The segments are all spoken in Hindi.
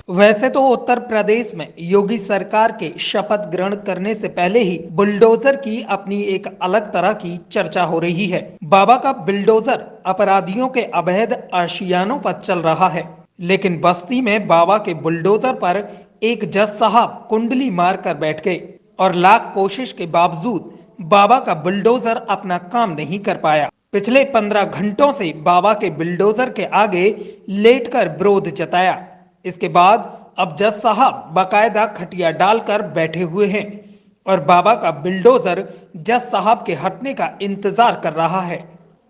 वैसे तो उत्तर प्रदेश में योगी सरकार के शपथ ग्रहण करने से पहले ही बुलडोजर की अपनी एक अलग तरह की चर्चा हो रही है। बाबा का बुलडोजर अपराधियों के अवैध आशियानों पर चल रहा है, लेकिन बस्ती में बाबा के बुलडोजर पर एक जज साहब कुंडली मार कर बैठ गए और लाख कोशिश के बावजूद बाबा का बुलडोजर अपना काम नहीं कर पाया। पिछले 15 घंटों से बाबा के बुलडोजर के आगे लेटकर विरोध जताया। इसके बाद अब जज साहब बाकायदा खटिया डालकर बैठे हुए हैं और बाबा का बुलडोजर जज साहब के हटने का इंतजार कर रहा है।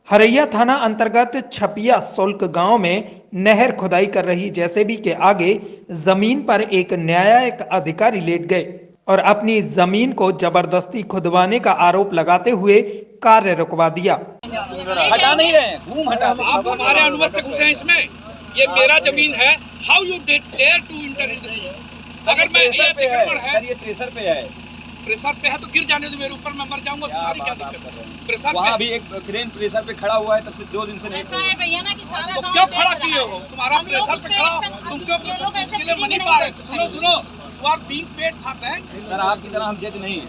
हरैया थाना अंतर्गत छपिया शुल्क गांव में नहर खुदाई कर रही जेसीबी के आगे जमीन पर एक न्यायिक अधिकारी लेट गए और अपनी जमीन को जबरदस्ती खुदवाने का आरोप लगाते हुए कार्य रुकवा दिया। हटा नहीं रहे, घूम हटा। आप हमारे अनुमति से घुसे हैं इसमें, ये मेरा जमीन है। How you dare to enter in this? अगर मैं ये अतिक्रमण है, सर ये प्रेशर पे है। प्रेशर पे है तो गिर जाने दो, मेरे ऊपर मैं मर जाऊंगा, तुम्हारी क्या दिक्कत है? प्रेशर वहाँ पे भी एक क्रेन प्रेशर पे खड़ा हुआ है, तब से 2 दिन से नहीं। ऐसा है भैया ना कि सारा तो गांव क्यों देख खड़ा रहा किए है। हो? तुम्हारा हम लोग प्रेशर उस पे पे खड़ा, एक्शन- तुम क्यों ये लोग ऐसे इसके लिए फ्री में मनी नहीं पा रहे? करते। सुनो सुनो, you are being paid for that. Sir आपकी तरह हम जज नहीं है,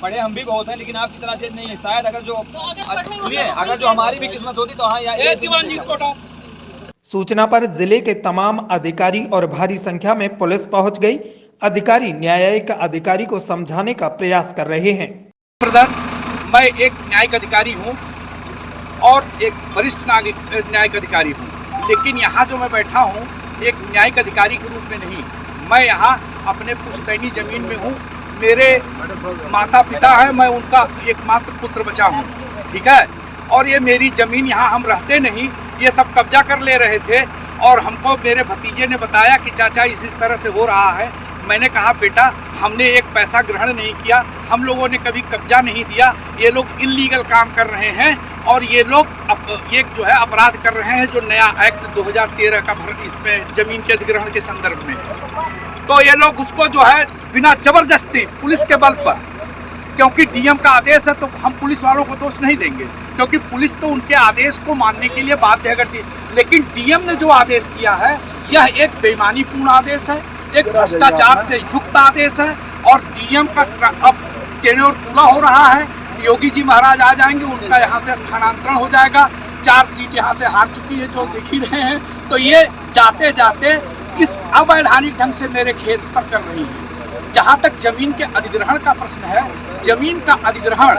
पढ़े हम भी बहुत हैं, लेकिन आपकी तरह जज नहीं है। शायद अगर जो तो अगर पढ़े होते सुनिए, तो अगर जो हमारी भी किस्मत होती तो हाँ ए दीवान जी इसको हटाओ। सूचना पर जिले के तमाम अधिकारी और भारी संख्या में पुलिस पहुंच गई। अधिकारी न्यायिक अधिकारी को समझाने का प्रयास कर रहे हैं। ब्रदर, मैं एक न्यायिक अधिकारी हूँ और एक वरिष्ठ न्यायिक अधिकारी हूँ, लेकिन यहाँ जो मैं बैठा हूँ एक न्यायिक अधिकारी के रूप में नहीं, मैं यहाँ अपने पुश्तैनी जमीन में हूँ। मेरे माता पिता हैं, मैं उनका एकमात्र पुत्र बचा हूँ, ठीक है। और ये मेरी ज़मीन, यहाँ हम रहते नहीं, ये सब कब्जा कर ले रहे थे और हमको मेरे भतीजे ने बताया कि चाचा इस तरह से हो रहा है। मैंने कहा बेटा, हमने एक पैसा ग्रहण नहीं किया, हम लोगों ने कभी कब्जा नहीं दिया, ये लोग इल्लीगल काम कर रहे हैं और ये लोग ये जो है अपराध कर रहे हैं, जो नया एक्ट 2013 का इसमें ज़मीन के अधिग्रहण के संदर्भ में। तो ये लोग उसको जो है बिना ज़बरदस्ती पुलिस के बल पर, क्योंकि डीएम का आदेश है तो हम पुलिस वालों को दोष नहीं देंगे, क्योंकि पुलिस तो उनके आदेश को मानने के लिए बाध्य है करती है। लेकिन डीएम ने जो आदेश किया है यह एक बेईमानीपूर्ण आदेश है, एक भ्रष्टाचार से युक्त आदेश है और डीएम का अब टेन्योर पूरा हो रहा है। योगी जी महाराज आ जाएंगे, उनका यहाँ से स्थानांतरण हो जाएगा। 4 सीट यहाँ से हार चुकी है, जो देख ही रहे हैं। तो ये जाते जाते इस अवैधानिक ढंग से मेरे खेत पर कर रही है। जहाँ तक जमीन के अधिग्रहण का प्रश्न है, जमीन का अधिग्रहण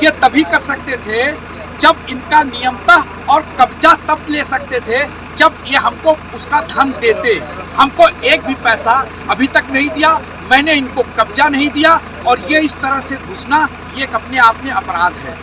ये तभी कर सकते थे जब इनका नियमतः, और कब्जा तब ले सकते थे जब ये हमको उसका धन देते। हमको एक भी पैसा अभी तक नहीं दिया, मैंने इनको कब्जा नहीं दिया और ये इस तरह से घुसना ये एक अपने आप में अपराध है।